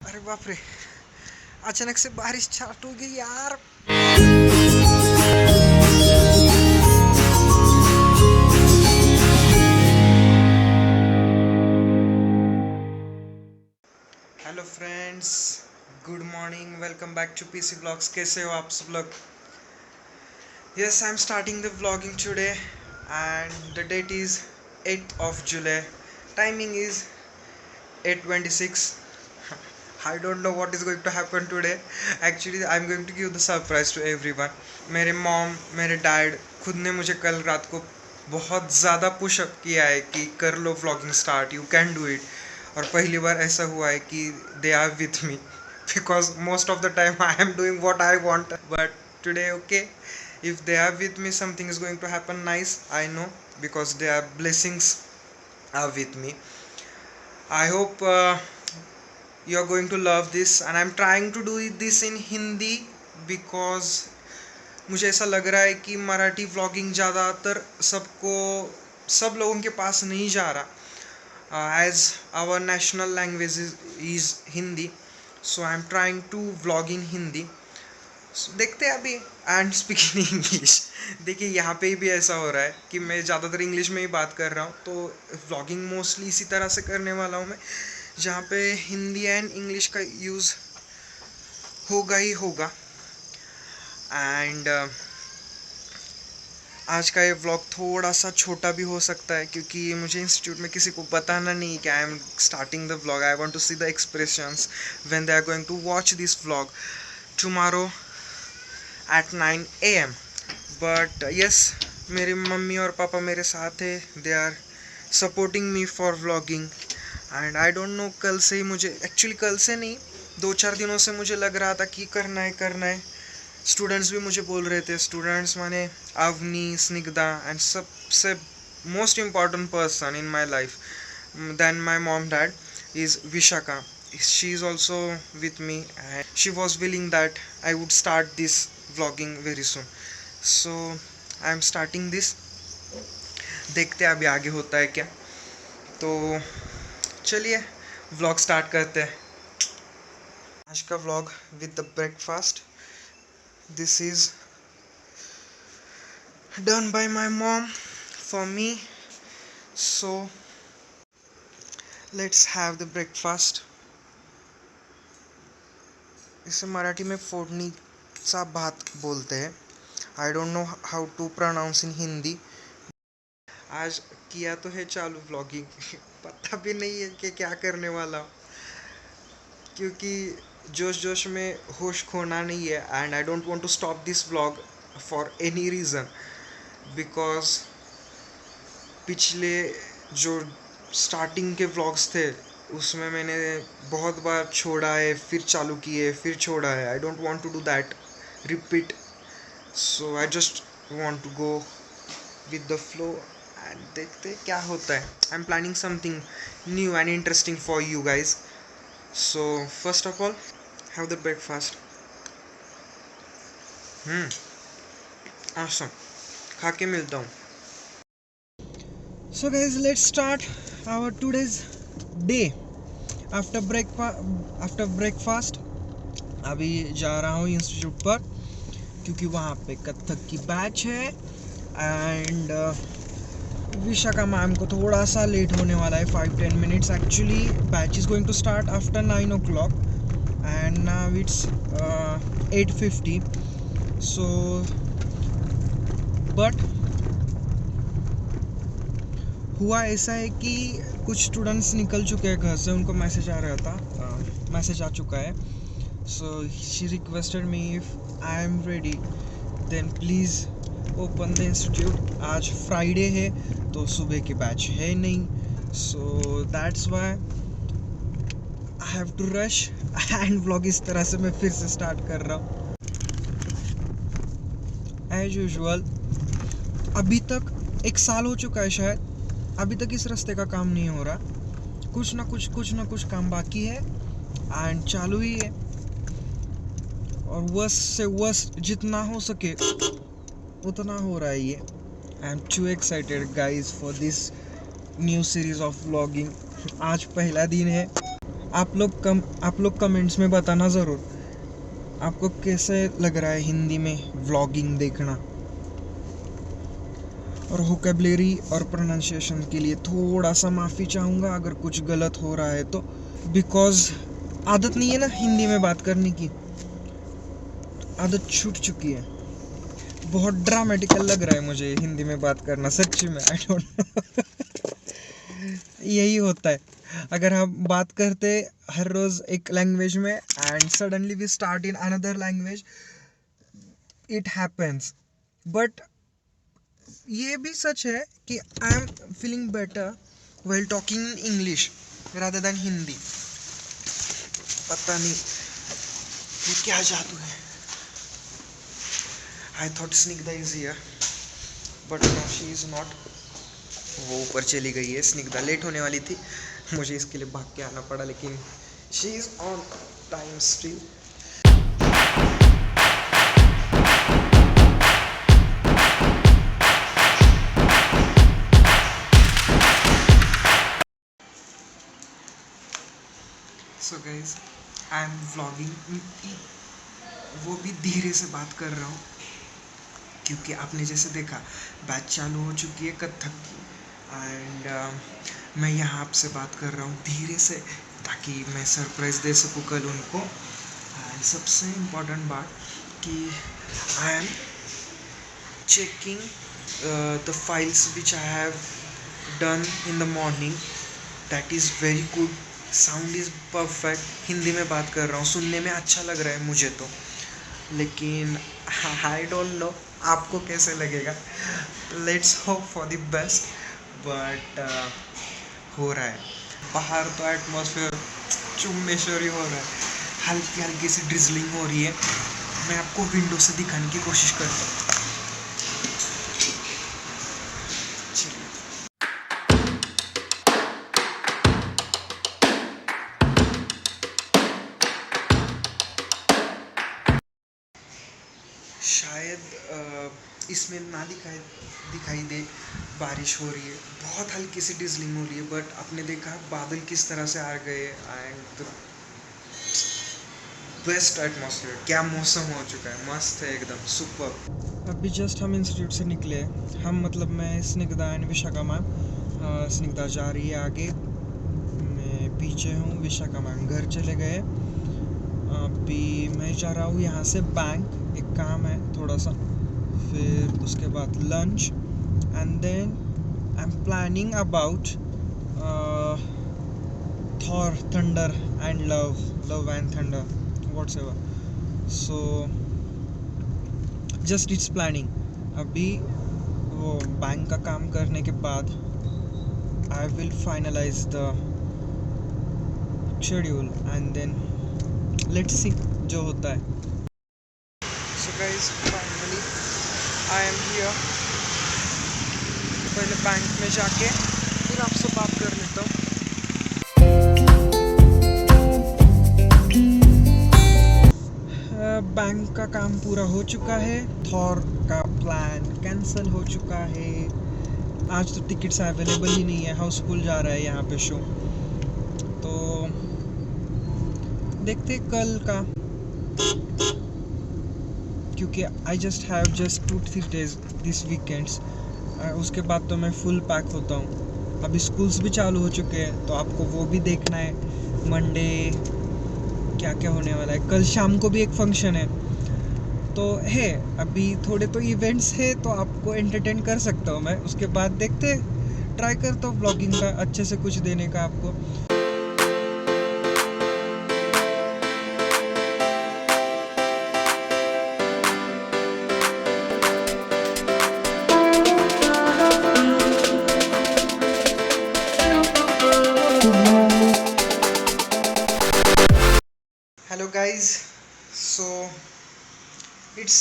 अरे बाप रे, अचानक से बारिश स्टार्ट हो गई यार। Hello friends, good morning, welcome back to PC blogs. कैसे हो आप सब लोग? Yes, I am starting the vlogging today and the date is 8th of July. Timing is 8:26. I don't know what is going to happen today. Actually, I'm going to give the surprise to everyone. मेरे mom, मेरे dad खुद ने मुझे कल रात को बहुत ज़्यादा पुशअप किया है कि कर लो vlogging start, you can do it. और पहली बार ऐसा हुआ है कि they are with me, because most of the time I am doing what I want, but today okay, if they are with me, something is going to happen nice, I know, because their blessings are with me. I hope you are going to love this, and I'm trying to do this in Hindi because मुझे ऐसा लग रहा है कि Marathi vlogging ज़्यादातर सब लोगों के पास नहीं जा रहा, as our national language is Hindi, so I am trying to vlog in Hindi. देखते हैं अभी, एंड स्पीकिंग इंग्लिश। देखिए, यहाँ पे भी ऐसा हो रहा है कि मैं ज़्यादातर इंग्लिश में ही बात कर रहा हूँ, तो व्लॉगिंग मोस्टली इसी तरह से करने वाला हूँ मैं, जहाँ पे हिंदी एंड इंग्लिश का यूज़ होगा ही होगा। एंड आज का ये व्लॉग थोड़ा सा छोटा भी हो सकता है, क्योंकि मुझे इंस्टीट्यूट में किसी को बताना नहीं कि I am starting the vlog. I want to see the expressions when they are going to watch this vlog tomorrow at 9 AM. But yes, मेरे मम्मी और पापा मेरे साथ है, they are supporting me for vlogging. And I don't know, कल से ही मुझे, एक्चुअली कल से नहीं, 2-4 दिनों से मुझे लग रहा था कि करना है। स्टूडेंट्स भी मुझे बोल रहे थे, स्टूडेंट्स माने अवनी, स्निग्धा, एंड सबसे most important person in my life then my mom dad is Vishakha. She is also with me and she was willing that I would start this vlogging very soon, so I am starting this. देखते हैं अभी आगे होता है क्या, तो चलिए vlog start करते हैं। आज का vlog with the breakfast, this is done by my mom for me, so let's have the breakfast. इसे मराठी में फोडणीचा भात बोलते हैं। I don't know how to pronounce in Hindi. आज किया तो है चालू व्लॉगिंग, पता भी नहीं है कि क्या करने वाला हूँ, क्योंकि जोश में होश खोना नहीं है। And I don't want to stop this vlog for any reason, because पिछले जो स्टार्टिंग के व्लॉग्स थे उसमें मैंने बहुत बार छोड़ा है, फिर चालू किए, फिर छोड़ा है। I don't want to do that repeat, so I just want to go with the flow and देखते क्या होता है। I am planning something new and interesting for you guys. So first of all, have the breakfast. awesome, खा के मिलता हूँ। So guys, let's start our today's day after breakfast. अभी जा रहा हूँ इंस्टीट्यूट पर, क्योंकि वहाँ पे कथक की बैच है एंड विशाखा मैम को थोड़ा सा लेट होने वाला है, 5-10 minutes. Actually batch is going to start after 9 o'clock and now it's 8:50, so but हुआ ऐसा है कि कुछ स्टूडेंट्स निकल चुके हैं घर से, उनको मैसेज आ चुका है। So she requested me, if I am ready then please open the institute. आज फ्राइडे है तो सुबह की बैच है नहीं, so that's why I have to rush and vlog इस तरह से मैं फिर से स्टार्ट कर रहा हूँ एज यूजुअल। अभी तक 1 साल हो चुका है शायद, अभी तक इस रास्ते का काम नहीं हो रहा। कुछ ना कुछ काम बाकी है एंड चालू ही है, और वर्स्ट से वर्स्ट जितना हो सके उतना हो रहा है ये। I am to excited guys for this new series of vlogging. आज पहला दिन है आप लोग कमेंट्स में बताना ज़रूर आपको कैसे लग रहा है हिंदी में व्लॉगिंग देखना। और वोकेबलरी और प्रोनाउंसिएशन के लिए थोड़ा सा माफ़ी चाहूँगा अगर कुछ गलत हो रहा है तो, बिकॉज़ आदत नहीं है ना हिंदी में बात करने की, आदत छूट चुकी है। बहुत ड्रामेटिकल लग रहा है मुझे हिंदी में बात करना, सच्ची में आई डोंट नो। यही होता है अगर हम बात करते हर रोज़ एक लैंग्वेज में and suddenly we start in another language, it happens. But ये भी सच है कि I am feeling better well talking in English rather than Hindi. पता नहीं ये क्या जादू है। I thought Snigdha is here but no she is not. वो ऊपर चली गई है। स्निग्धा लेट होने वाली थी, मुझे इसके लिए भाग के आना पड़ा, लेकिन she is on time still. So guys I am vlogging, वो भी धीरे से बात कर रहा हूँ क्योंकि आपने जैसे देखा बैच चालू हो चुकी है कथक की एंड मैं यहाँ आपसे बात कर रहा हूँ धीरे से ताकि मैं सरप्राइज़ दे सकूँ कल उनको। एंड सबसे इम्पोर्टेंट बात कि I am checking the files which I have done in the morning, that is very good, sound is perfect. Hindi में बात कर रहा हूँ, सुनने में अच्छा लग रहा है मुझे तो, लेकिन आई डोंट नो आपको कैसे लगेगा। Let's hope for the best. But हो रहा है बाहर तो एटमॉस्फेयर चुम्बेश्वरी हो रहा है, हल्की हल्की सी ड्रिजलिंग हो रही है। मैं आपको विंडो से दिखाने की कोशिश करता हूँ। शायद इसमें ना दिखाई दे बारिश हो रही है, बहुत हल्की सी डिजलिंग हो रही है, बट आपने देखा बादल किस तरह से आ गए एंड बेस्ट एटमॉस्फेयर। क्या मौसम हो चुका है, मस्त है एकदम सुपर। अभी जस्ट हम इंस्टीट्यूट से निकले, हम मतलब मैं स्निग्धा एंड विशाखा मैम। स्निग्धा जा रही है आगे, मैं पीछे हूँ, विशाखा मैम घर चले गए। अभी मैं जा रहा हूँ यहाँ से बैंक, एक काम है थोड़ा सा, फिर उसके बाद lunch and then I am planning about Thor thunder and love and thunder whatsoever. So just it's planning. अभी वो बैंक का काम करने के बाद I will finalize the schedule and then let's see जो होता है। So guys finally I am here। पहले बैंक में जाके फिर आपसे बात कर लेता हूँ। बैंक का काम पूरा हो चुका है, थॉर का प्लान कैंसिल हो चुका है। आज तो टिकट्स अवेलेबल ही नहीं है, हाउसफुल जा रहा है यहाँ पे शो, तो देखते कल का, क्योंकि I just have just 2-3 days this weekends, उसके बाद तो मैं फुल पैक होता हूँ। अभी स्कूल्स भी चालू हो चुके हैं तो आपको वो भी देखना है। मंडे क्या क्या होने वाला है, कल शाम को भी एक फंक्शन है तो है, अभी थोड़े तो इवेंट्स है तो आपको एंटरटेन कर सकता हूँ मैं। उसके बाद देखते ट्राई करता हूँ ब्लॉगिंग का अच्छे से कुछ देने का आपको। Hello guys, so it's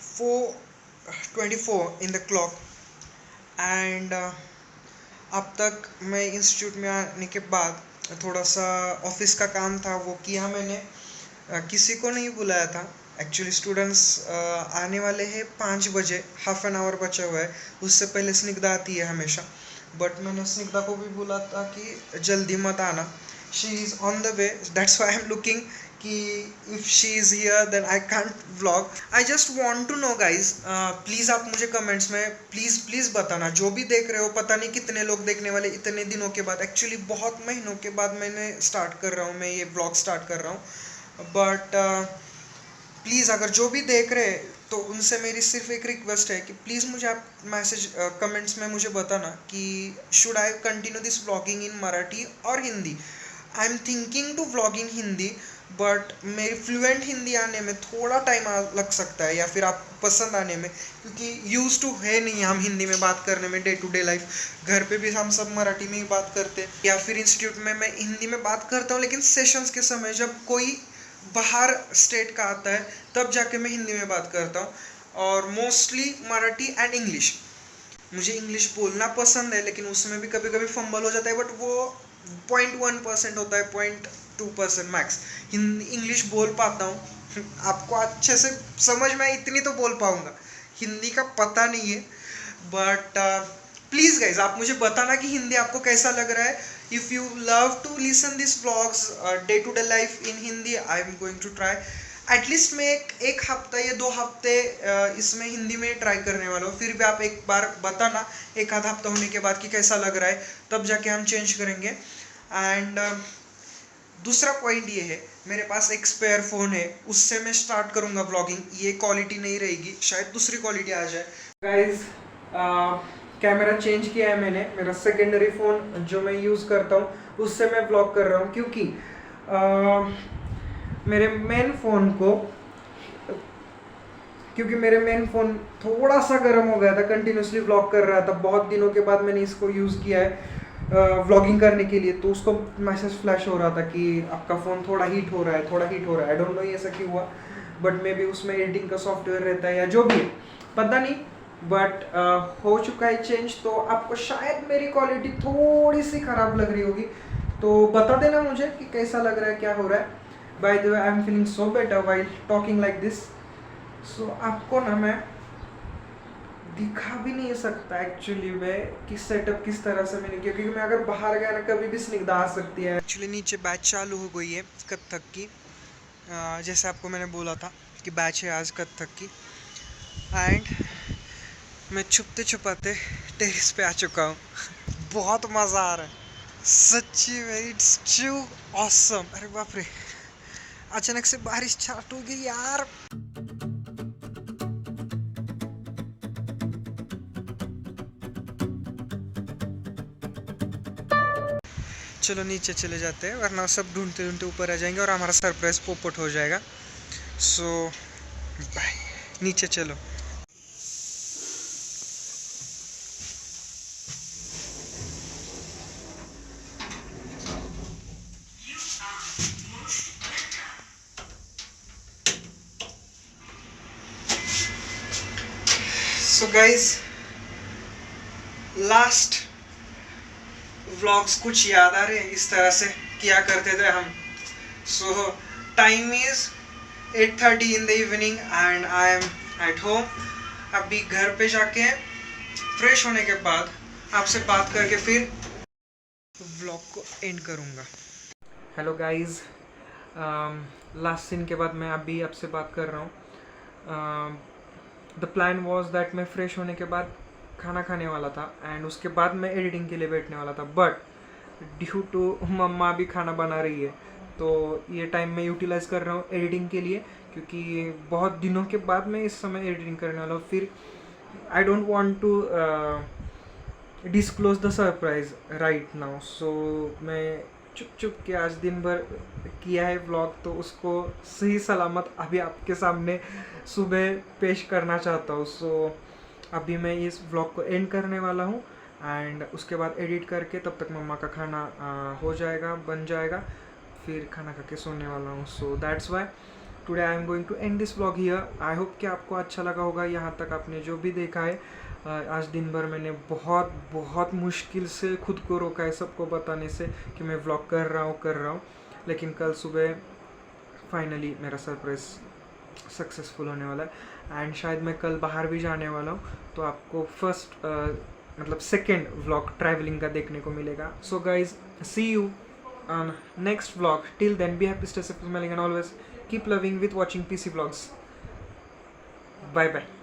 4:24 in the clock and अब तक मैं इंस्टीट्यूट में आने के बाद थोड़ा सा ऑफिस का काम था वो किया मैंने। किसी को नहीं बुलाया था एक्चुअली, स्टूडेंट्स आने वाले हैं 5 बजे, हाफ एन आवर बचा हुआ है, उससे पहले स्निग्धा आती है हमेशा। बट मैंने स्निग्धा को भी बोला था कि जल्दी मत आना, she is on the way, that's why I am looking कि if she is here then I can't vlog. I just want to know guys, please आप मुझे कमेंट्स में प्लीज़ प्लीज़ बताना, जो भी देख रहे हो, पता नहीं कितने लोग देखने वाले इतने दिनों के बाद, एक्चुअली बहुत महीनों के बाद मैंने स्टार्ट कर रहा हूँ, मैं ये व्लॉग स्टार्ट कर रहा हूँ। बट प्लीज़ अगर जो भी देख रहे हैं तो उनसे मेरी सिर्फ एक रिक्वेस्ट है कि प्लीज़ मुझे आप मैसेज कमेंट्स में मुझे बताना कि should I continue this vlogging in Marathi और Hindi. I am thinking to vlog in Hindi, but मेरी फ्लुएंट हिंदी आने में थोड़ा टाइम लग सकता है, या फिर आप पसंद आने में, क्योंकि यूज टू है नहीं हम हिंदी में बात करने में डे टू डे लाइफ। घर पे भी हम सब मराठी में ही बात करते हैं, या फिर इंस्टीट्यूट में मैं हिंदी में बात करता हूँ, लेकिन सेशंस के समय जब कोई बाहर स्टेट का आता है तब जाके मैं हिंदी में बात करता हूँ, और मोस्टली मराठी एंड इंग्लिश। मुझे इंग्लिश बोलना पसंद है, लेकिन उसमें भी कभी कभी फंबल हो जाता है, बट वो 0.1% होता है, 0.2% मैक्स। हिंदी इंग्लिश बोल पाता हूँ आपको अच्छे से समझ में इतनी तो बोल पाऊँगा, हिंदी का पता नहीं है। बट प्लीज़ गाइज आप मुझे बताना कि हिंदी आपको कैसा लग रहा है। If you love to listen this vlogs day to day life in Hindi, I am going to try at least मैं एक हफ्ता या 2 हफ्ते इसमें हिंदी में ट्राई करने वाला हूँ। फिर भी आप एक बार बताना एक आधा हफ्ता होने के बाद कि कैसा लग रहा है, तब जाके हम चेंज करेंगे। एंड दूसरा पॉइंट ये है, मेरे पास एक स्पेयर फ़ोन है, उससे मैं स्टार्ट करूँगा व्लॉगिंग। ये क्वालिटी नहीं रहेगी, शायद दूसरी क्वालिटी आ जाए। गाइज कैमरा चेंज किया है मैंने, मेरा सेकेंडरी फ़ोन जो मैं यूज़ करता हूँ उससे मैं व्लॉग कर रहा हूँ, क्योंकि मेरे मेन फ़ोन थोड़ा सा गर्म हो गया था, कंटिन्यूसली व्लॉग कर रहा था, बहुत दिनों के बाद मैंने इसको यूज़ किया है व्लॉगिंग करने के लिए, तो उसको मैसेज फ्लैश हो रहा था कि आपका फ़ोन थोड़ा हीट हो रहा है, थोड़ा हीट हो रहा है। आई डोंट नो ये ऐसा क्यों हुआ, बट मे बी उसमें एडिटिंग का सॉफ्टवेयर रहता है या जो भी है, पता नहीं। बट हो चुका है चेंज, तो आपको शायद मेरी क्वालिटी थोड़ी सी ख़राब लग रही होगी, तो बता देना मुझे कि कैसा लग रहा है, क्या हो रहा है। By the way I am feeling so better while talking like this. So आपको ना मैं दिखा भी नहीं सकता एक्चुअली में कि सेटअप किस तरह से मैंने किया, क्योंकि मैं अगर बाहर गया ना कभी भी स्निग्धा आ सकती है। एक्चुअली नीचे बैच चालू हो गई है कथक की, जैसे आपको मैंने बोला था कि बैच है आज कथक की। एंड मैं छुपते छुपाते टेरिस पे आ चुका हूँ बहुत मज़ा आ रहा है सच्ची में, इट्स टू ऑसम। अरे बाप रे, अचानक से बारिश स्टार्ट हो गई यार। चलो नीचे चले जाते हैं, वरना सब ढूंढते ढूंढते ऊपर आ जाएंगे और हमारा सरप्राइज पोपट हो जाएगा। सो बाय, नीचे चलो। सो गाइज, लास्ट व्लॉग्स कुछ याद आ रहे हैं, इस तरह से किया करते थे हम। सो time is 8:30 in the evening and I am at home. अभी घर पे जाके फ्रेश होने के बाद आपसे बात करके फिर व्लॉग को एंड करूँगा। हेलो गाइज, लास्ट सीन के बाद मैं अभी आपसे बात कर रहा हूँ। द प्लान वॉज दैट मैं फ्रेश होने के बाद खाना खाने वाला था एंड उसके बाद मैं एडिटिंग के लिए बैठने वाला था, बट ड्यू टू मम्मा भी खाना बना रही है, तो ये टाइम मैं यूटिलाइज़ कर रहा हूँ एडिटिंग के लिए, क्योंकि बहुत दिनों के बाद मैं इस समय एडिटिंग करने वाला हूँ। फिर I don't want to disclose the surprise right now, so मैं चुप चुप के आज दिन भर किया है व्लॉग, तो उसको सही सलामत अभी आपके सामने सुबह पेश करना चाहता हूँ। सो अभी मैं इस व्लॉग को एंड करने वाला हूँ एंड उसके बाद एडिट करके तब तक मम्मा का खाना हो जाएगा, बन जाएगा, फिर खाना खा के सोने वाला हूँ। So that's why today I am going to end this vlog here. I hope कि आपको अच्छा लगा होगा यहाँ तक आपने जो भी देखा है। आज दिन भर मैंने बहुत बहुत मुश्किल से खुद को रोका है सबको बताने से कि मैं व्लॉग कर रहा हूँ, लेकिन कल सुबह फाइनली मेरा सरप्राइज सक्सेसफुल होने वाला है एंड शायद मैं कल बाहर भी जाने वाला हूँ, तो आपको फर्स्ट मतलब सेकेंड व्लॉग ट्रैवलिंग का देखने को मिलेगा. So guys, see you on next vlog. Till then, be happy, stay safe, smiling, and always keep loving with watching PC vlogs. Bye bye.